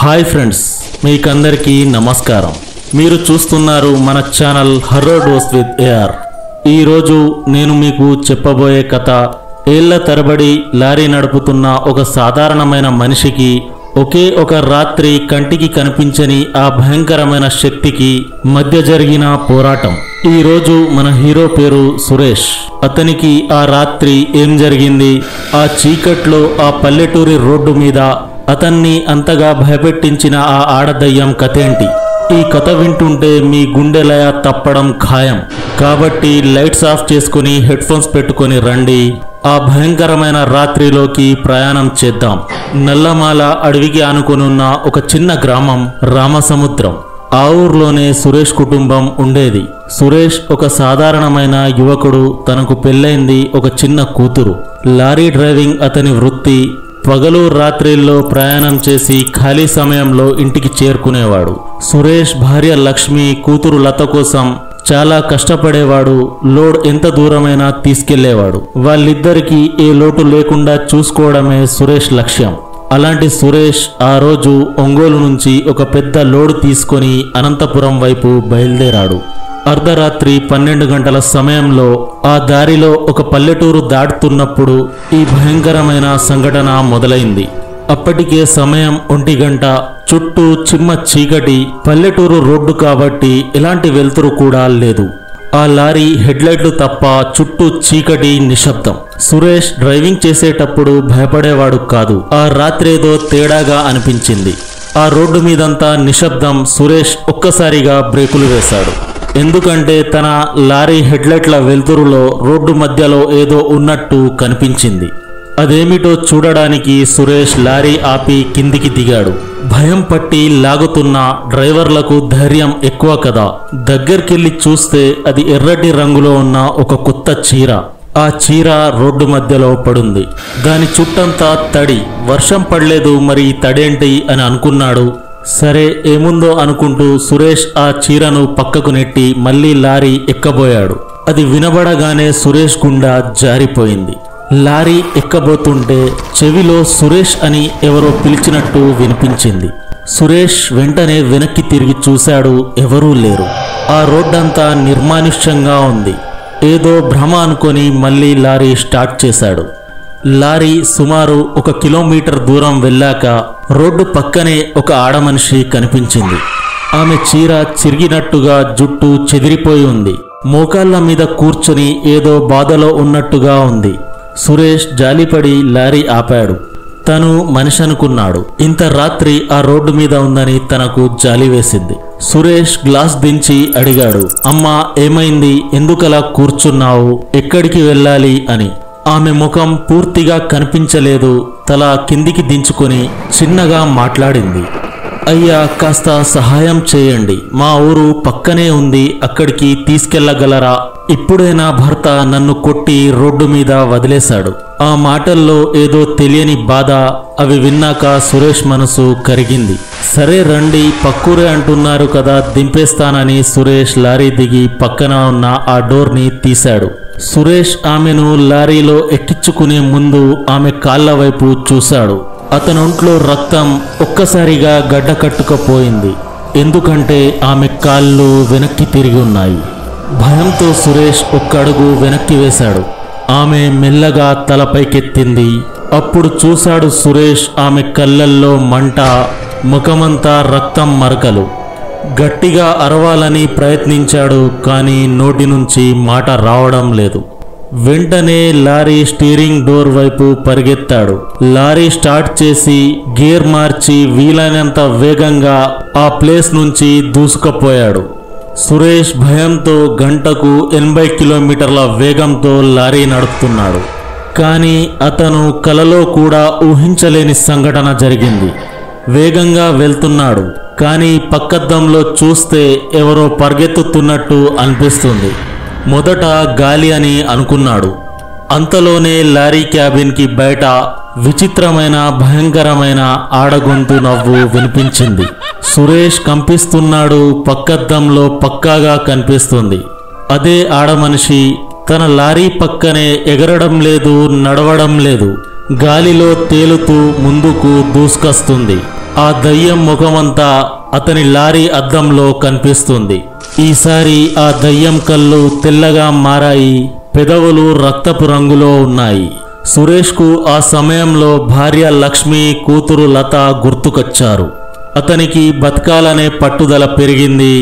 Hi friends, మీకందరికీ నమస్కారం. మీరు చూస్తున్నారు మన channel horror dose with AR. ఈరోజు నేను మీకు చెప్పబోయే కథ ఏళ్ల తరబడి లారీ నడుపుతున్న ఒక సాధారణమైన మనిషికి ఒకే ఒక రాత్రి కంటికి కనిపించని ఆ భయంకరమైన శక్తికి మధ్య జరిగిన పోరాటం. ఈరోజు మన హీరో పేరు సురేష్. అతనికి ఆ రాత్రి ఏం జరిగింది, ఆ చీకట్లో ఆ పల్లెటూరి రోడ్డు మీద అతన్ని అంతగా భయపెట్టించిన ఆ ఆడదయ్యం కథేంటి? ఈ కథ వింటుంటే మీ గుండెలయ తప్పడం ఖాయం. కాబట్టి లైట్స్ ఆఫ్ చేసుకుని హెడ్ ఫోన్స్ పెట్టుకొని రండి. ఆ భయంకరమైన రాత్రిలోకి ప్రయాణం చేద్దాం. నల్లమాల అడవికి ఆనుకొనున్న ఒక చిన్న గ్రామం రామసముద్రం. ఆ ఊర్లోనే సురేష్ కుటుంబం ఉండేది. సురేష్ ఒక సాధారణమైన యువకుడు. తనకు పెళ్ళైంది, ఒక చిన్న కూతురు. లారీ డ్రైవింగ్ అతని వృత్తి. పగలు రాత్రిల్లో ప్రయాణం చేసి ఖాళీ సమయంలో ఇంటికి చేరుకునేవాడు. సురేష్ భార్య లక్ష్మి, కూతురు లత కోసం చాలా కష్టపడేవాడు. లోడ్ ఎంత దూరమైనా తీసుకెళ్లేవాడు. వాళ్ళిద్దరికీ ఏ లోటు లేకుండా చూసుకోవడమే సురేష్ లక్ష్యం. అలాంటి సురేష్ ఆ రోజు ఒంగోలు నుంచి ఒక పెద్ద లోడు తీసుకొని అనంతపురం వైపు బయలుదేరాడు. అర్ధరాత్రి 12 గంటల సమయంలో ఆ దారిలో ఒక పల్లెటూరు దాటుతున్నప్పుడు ఈ భయంకరమైన సంఘటన మొదలైంది. అప్పటికే సమయం 1 గంట. చుట్టూ చిమ్మ చీకటి. పల్లెటూరు రోడ్డు కాబట్టి ఎలాంటి వెలుతురు కూడా లేదు. ఆ లారీ హెడ్లైట్లు తప్ప చుట్టూ చీకటి, నిశ్శబ్దం. సురేష్ డ్రైవింగ్ చేసేటప్పుడు భయపడేవాడు కాదు. ఆ రాత్రేదో తేడాగా అనిపించింది. ఆ రోడ్డు మీదంతా నిశ్శబ్దం. సురేష్ ఒక్కసారిగా బ్రేకులు వేశాడు. ఎందుకంటే తన లారీ హెడ్లైట్ల వెలుతురులో రోడ్డు మధ్యలో ఏదో ఉన్నట్టు కనిపించింది. అదేమిటో చూడడానికి సురేష్ లారీ ఆపి కిందికి దిగాడు. భయం పట్టి లాగుతున్న డ్రైవర్లకు ధైర్యం ఎక్కువ కదా. దగ్గరికెళ్ళి చూస్తే అది ఎర్రటి రంగులో ఉన్న ఒక కొత్త చీర. ఆ చీర రోడ్డు మధ్యలో పడుంది. దాని చుట్టంతా తడి. వర్షం పడలేదు, మరి తడేంటి అని అనుకున్నాడు. సరే ఏముందో అనుకుంటూ సురేష్ ఆ చీరను పక్కకు నెట్టి మళ్ళీ లారీ ఎక్కబోయాడు. అది వినబడగానే సురేష్ గుండా జారిపోయింది. లారీ ఎక్కబోతుంటే చెవిలో సురేష్ అని ఎవరో పిలిచినట్టు వినిపించింది. సురేష్ వెంటనే వెనక్కి తిరిగి చూశాడు. ఎవరూ లేరు. ఆ రోడ్డంతా నిర్మానుష్యంగా ఉంది. ఏదో భ్రమ అనుకొని మళ్ళీ లారీ స్టార్ట్ చేశాడు. లారీ సుమారు 1 కిలోమీటర్ దూరం వెళ్ళాక రోడ్డు పక్కనే ఒక ఆడమనిషి కనిపించింది. ఆమె చీర చిరిగినట్టుగా, జుట్టు చెదిరిపోయి ఉంది. మోకాళ్ళ మీద కూర్చొని ఏదో బాధలో ఉన్నట్టుగా ఉంది. సురేష్ జాలిపడి లారీ ఆపాడు. తను మనిషి అనుకున్నాడు. ఇంత రాత్రి ఆ రోడ్డు మీద ఉందని తనకు జాలి వేసింది. సురేష్ గ్లాస్ దించి అడిగాడు, అమ్మా ఏమైంది, ఎందుకలా కూర్చున్నావు, ఎక్కడికి వెళ్ళాలి అని. ఆమె ముఖం పూర్తిగా కనిపించలేదు. తల కిందికి దించుకొని చిన్నగా మాట్లాడింది. అయ్యా, కాస్త సహాయం చేయండి. మా ఊరు పక్కనే ఉంది, అక్కడికి తీసుకెళ్లగలరా? ఇప్పుడే నా భర్త నన్ను కొట్టి రోడ్డు మీద వదిలేశాడు. ఆ మాటల్లో ఏదో తెలియని బాధ. అవి విన్నాక సురేష్ మనసు కరిగింది. సరే రండి, పక్కూరే అంటున్నారు కదా, దింపేస్తానని సురేష్ లారీ దిగి పక్కన ఉన్న ఆ డోర్ని తీశాడు. సురేష్ ఆమెను లారీలో ఎక్కించుకునే ముందు ఆమె కాళ్ళ వైపు చూశాడు. అతనొంట్లో రక్తం ఒక్కసారిగా గడ్డ కట్టుకపోయింది. ఎందుకంటే ఆమె కాళ్ళు వెనక్కి తిరిగి ఉన్నాయి. భయంతో సురేష్ 1 అడుగు వెనక్కి వేశాడు. ఆమె మెల్లగా తలపైకెత్తింది. అప్పుడు చూశాడు సురేష్ ఆమె కళ్ళల్లో మంట, ముఖమంతా రక్తం మరకలు. గట్టిగా అరవాలని ప్రయత్నించాడు, కానీ నోటి నుంచి మాట రావడం లేదు. వెంటనే లారీ స్టీరింగ్ డోర్ వైపు పరిగెత్తాడు. లారీ స్టార్ట్ చేసి గేర్ మార్చి వీలైనంత వేగంగా ఆ ప్లేస్ నుంచి దూసుకుపోయాడు. సురేష్ భయంతో గంటకు 80 కిలోమీటర్ల వేగంతో లారీ నడుపుతున్నాడు. కానీ అతను కలలో కూడా ఊహించలేని సంఘటన జరిగింది. వేగంగా వెళ్తున్నాడు, కానీ పక్కద్దంలో చూస్తే ఎవరో పరిగెత్తుతున్నట్టు అనిపిస్తుంది. మొదట గాలి అని అనుకున్నాడు. అంతలోనే లారీ క్యాబిన్కి బయట విచిత్రమైన, భయంకరమైన ఆడగొంతు నవ్వు వినిపించింది. సురేష్ కంపిస్తున్నాడు. పక్కద్దంలో పక్కాగా కనిపిస్తుంది. అదే ఆడమనిషి. తన లారీ పక్కనే ఎగరడం లేదు, నడవడం లేదు. గాలిలో తేలుతూ ముందుకు దూసుకొస్తుంది. ఆ దయ్యం ముఖమంతా అతని లారీ అద్దంలో కనిపిస్తుంది. ఈసారి ఆ దయ్యం కళ్ళు తెల్లగా మారాయి, పెదవులు రక్తపు రంగులో ఉన్నాయి. సురేష్కు ఆ సమయంలో భార్య లక్ష్మి, కూతురు లత గుర్తుకొచ్చారు. అతనికి బతకాలనే పట్టుదల పెరిగింది.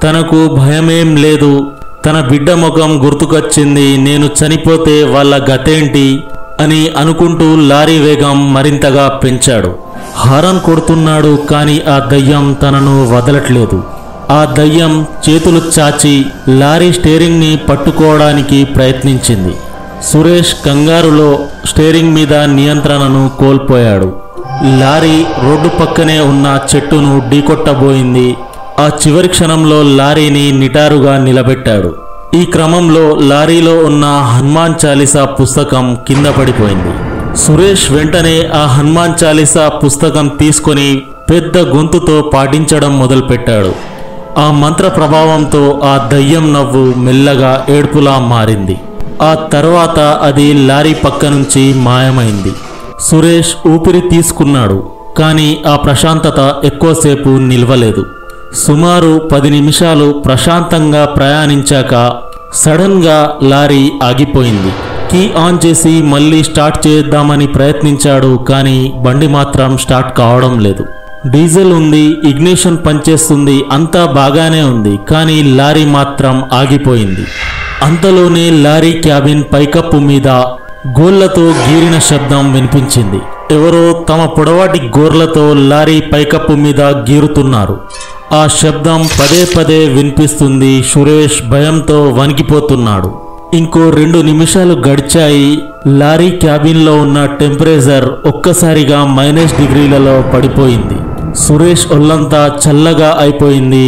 తనకు భయమేం లేదు. తన బిడ్డ ముఖం గుర్తుకొచ్చింది. నేను చనిపోతే వాళ్ళ గతేంటి అని అనుకుంటూ లారీ వేగం మరింతగా పెంచాడు. హారన్ కొడుతున్నాడు, కానీ ఆ దయ్యం తనను వదలట్లేదు. ఆ దయ్యం చేతులు చాచి లారీ స్టీరింగ్ని పట్టుకోవడానికి ప్రయత్నించింది. సురేష్ కంగారులో స్టీరింగ్ మీద నియంత్రణను కోల్పోయాడు. లారీ రోడ్డు పక్కనే ఉన్న చెట్టును ఢీకొట్టబోయింది. ఆ చివరి క్షణంలో లారీని నిటారుగా నిలబెట్టాడు. ఈ క్రమంలో లారీలో ఉన్న హనుమాన్ చాలీసా పుస్తకం కింద పడిపోయింది. సురేష్ వెంటనే ఆ హనుమాన్ చాలీసా పుస్తకం తీసుకొని పెద్ద గొంతుతో పాటించడం మొదలుపెట్టాడు. ఆ మంత్ర ప్రభావంతో ఆ దయ్యం నవ్వు మెల్లగా ఏడ్పులా మారింది. ఆ తర్వాత అది లారీ పక్క నుంచి మాయమైంది. సురేష్ ఊపిరి తీసుకున్నాడు, కానీ ఆ ప్రశాంతత ఎక్కువసేపు నిల్వలేదు. సుమారు 10 నిమిషాలు ప్రశాంతంగా ప్రయాణించాక సడన్గా లారీ ఆగిపోయింది. కీ ఆన్ చేసి మళ్ళీ స్టార్ట్ చేద్దామని ప్రయత్నించాడు, కానీ బండి మాత్రం స్టార్ట్ కావడం లేదు. డీజిల్ ఉంది, ఇగ్నిషన్ పనిచేస్తుంది, అంతా బాగానే ఉంది, కానీ లారీ మాత్రం ఆగిపోయింది. అంతలోనే లారీ క్యాబిన్ పైకప్పు మీద గోళ్లతో గీరిన శబ్దం వినిపించింది. ఎవరో తమ పొడవాటి గోర్లతో లారీ పైకప్పు మీద గీరుతున్నారు. ఆ శబ్దం పదే పదే వినిపిస్తుంది. సురేష్ భయంతో వణికిపోతున్నాడు. ఇంకో 2 నిమిషాలు గడిచాయి. లారీ క్యాబిన్లో ఉన్న టెంపరేచర్ ఒక్కసారిగా -డిగ్రీలలో పడిపోయింది. సురేష్ ఒళ్ళంతా చల్లగా అయిపోయింది.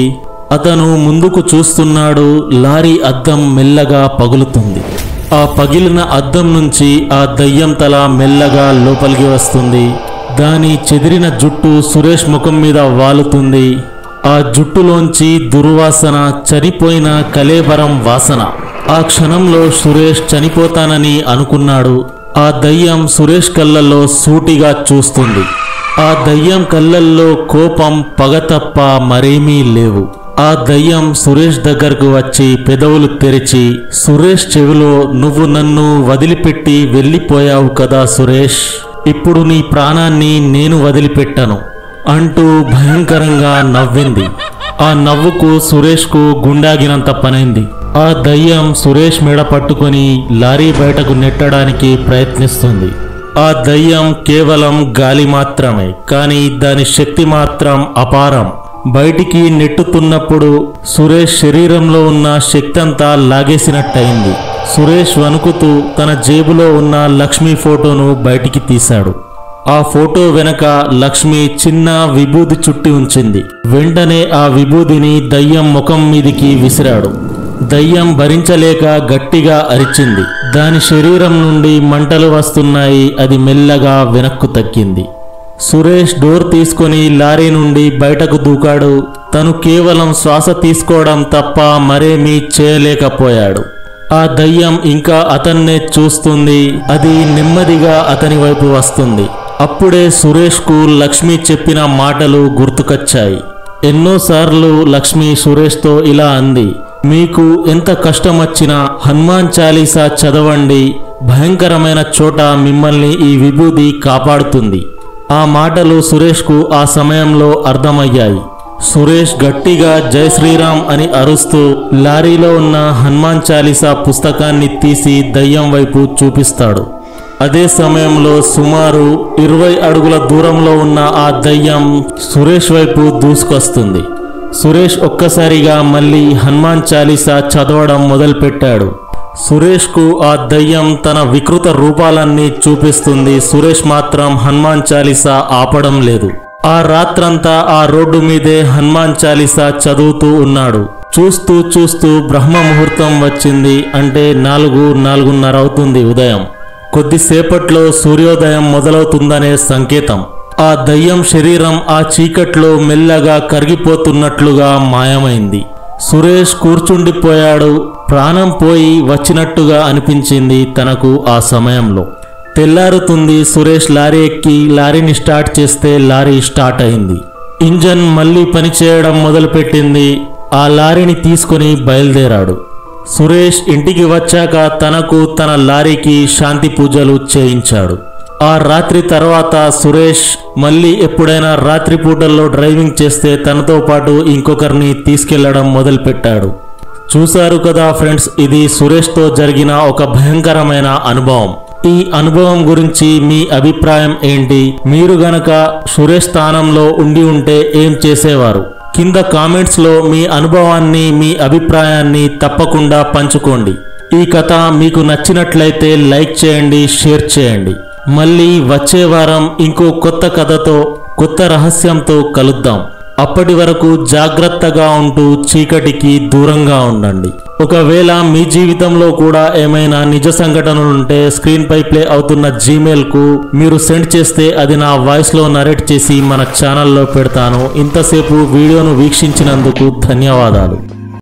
అతను ముందుకు చూస్తున్నాడు. లారీ అద్దం మెల్లగా పగులుతుంది. ఆ పగిలిన అద్దం నుంచి ఆ దయ్యం తల మెల్లగా లోపలికి వస్తుంది. దాని చెదిరిన జుట్టు సురేష్ ముఖం మీద వాలుతుంది. ఆ జుట్టులోంచి దుర్వాసన, చనిపోయిన కలేబరం వాసన. ఆ క్షణంలో సురేష్ చనిపోతానని అనుకున్నాడు. ఆ దయ్యం సురేష్ కళ్ళల్లో సూటిగా చూస్తుంది. ఆ దయ్యం కళ్ళల్లో కోపం, పగ తప్ప మరేమీ లేవు. ఆ దయ్యం సురేష్ దగ్గరకు వచ్చి పెదవులు తెరిచి సురేష్ చెవిలో, నువ్వు నన్ను వదిలిపెట్టి వెళ్ళిపోయావు కదా సురేష్, ఇప్పుడు నీ ప్రాణాన్ని నేను వదిలిపెట్టను అంటూ భయంకరంగా నవ్వింది. ఆ నవ్వుకు సురేష్కు గుండాగినంత పనైంది. ఆ దయ్యం సురేష్ మెడ పట్టుకొని లారీ బయటకు నెట్టడానికి ప్రయత్నిస్తుంది. ఆ దయ్యం కేవలం గాలి మాత్రమే, కానీ దాని శక్తి మాత్రం అపారం. బయటికి నెట్టుతున్నప్పుడు సురేష్ శరీరంలో ఉన్న శక్తి అంతా లాగేసినట్టయింది. సురేష్ వణుకుతూ తన జేబులో ఉన్న లక్ష్మి ఫోటోను బయటికి తీశాడు. ఆ ఫోటో వెనక లక్ష్మి చిన్న విభూది చుట్టి ఉంచింది. వెంటనే ఆ విభూదిని దయ్యం ముఖం మీదికి విసిరాడు. దయ్యం భరించలేక గట్టిగా అరిచింది. దాని శరీరం నుండి మంటలు వస్తున్నాయి. అది మెల్లగా వెనక్కు తగ్గింది. సురేష్ డోర్ తీసుకొని లారీ నుండి బయటకు దూకాడు. తను కేవలం శ్వాస తీసుకోవడం తప్ప మరేమీ చేయలేకపోయాడు. ఆ దయ్యం ఇంకా అతన్నే చూస్తుంది. అది నెమ్మదిగా అతని వైపు వస్తుంది. అప్పుడే సురేష్కు లక్ష్మి చెప్పిన మాటలు గుర్తుకొచ్చాయి. ఎన్నోసార్లు లక్ష్మి సురేష్తో ఇలా అంది, మీకు ఎంత కష్టం వచ్చినా హనుమాన్ చాలీసా చదవండి, భయంకరమైన చోట మిమ్మల్ని ఈ విభూది కాపాడుతుంది. ఆ మాటలు సురేష్కు ఆ సమయంలో అర్థమయ్యాయి. సురేష్ గట్టిగా జై శ్రీరామ్ అని అరుస్తూ లారీలో ఉన్న హనుమాన్ చాలీసా పుస్తకాన్ని తీసి దయ్యం వైపు చూపిస్తాడు. అదే సమయంలో సుమారు 20 అడుగుల దూరంలో ఉన్న ఆ దయ్యం సురేష్ వైపు దూసుకొస్తుంది. సురేష్ ఒక్కసారిగా మళ్ళీ హనుమాన్ చాలీసా చదవడం మొదలుపెట్టాడు. సురేష్కు ఆ దయ్యం తన వికృత రూపాలన్నీ చూపిస్తుంది. సురేష్ మాత్రం హనుమాన్ చాలీసా ఆపడం లేదు. ఆ రాత్రంతా ఆ రోడ్డు మీదే హనుమాన్ చాలీసా చదువుతూ ఉన్నాడు. చూస్తూ చూస్తూ బ్రహ్మ ముహూర్తం వచ్చింది. అంటే 4:30 అవుతుంది ఉదయం. కొద్దిసేపట్లో సూర్యోదయం మొదలవుతుందనే సంకేతం. ఆ దయ్యం శరీరం ఆ చీకట్లో మెల్లగా కరిగిపోతున్నట్లుగా మాయమైంది. సురేష్ కూర్చుండిపోయాడు. ప్రాణం పోయి వచ్చినట్టుగా అనిపించింది తనకు ఆ సమయంలో. తెల్లారుతుంది. సురేష్ లారీ ఎక్కి లారీని స్టార్ట్ చేస్తే లారీ స్టార్ట్ అయింది. ఇంజన్ మళ్ళీ పనిచేయడం మొదలుపెట్టింది. ఆ లారీని తీసుకుని బయలుదేరాడు. సురేష్ ఇంటికి వచ్చాక తనకు తన లారీకి శాంతి పూజలు చేయించాడు. ఆ రాత్రి తర్వాత సురేష్ మళ్ళీ ఎప్పుడైనా రాత్రి పూటల్లో డ్రైవింగ్ చేస్తే తనతో పాటు ఇంకొకరిని తీసుకెళ్లడం మొదలుపెట్టాడు. చూశారు కదా ఫ్రెండ్స్, ఇది సురేష్తో జరిగిన ఒక భయంకరమైన అనుభవం. ఈ అనుభవం గురించి మీ అభిప్రాయం ఏంటి? మీరు గనక సురేష్ స్థానంలో ఉండి ఉంటే ఏం చేసేవారు? కింద కామెంట్స్ లో మీ అనుభవాన్ని, మీ అభిప్రాయాన్ని తప్పకుండా పంచుకోండి. ఈ కథ మీకు నచ్చినట్లయితే లైక్ చేయండి, షేర్ చేయండి. మళ్ళీ వచ్చే వారం ఇంకో కొత్త కథతో, కొత్త రహస్యంతో కలుద్దాం. అప్పటి వరకు జాగ్రత్తగా ఉంటూ చీకటికి దూరంగా ఉండండి. ఒకవేళ మీ జీవితంలో కూడా ఏమైనా నిజ సంఘటనలుంటే స్క్రీన్ పై ప్లే అవుతున్న జీమెయిల్కు మీరు సెండ్ చేస్తే అది నా వాయిస్లో నరేట్ చేసి మన ఛానల్లో పెడతాను. ఇంతసేపు వీడియోను వీక్షించినందుకు ధన్యవాదాలు.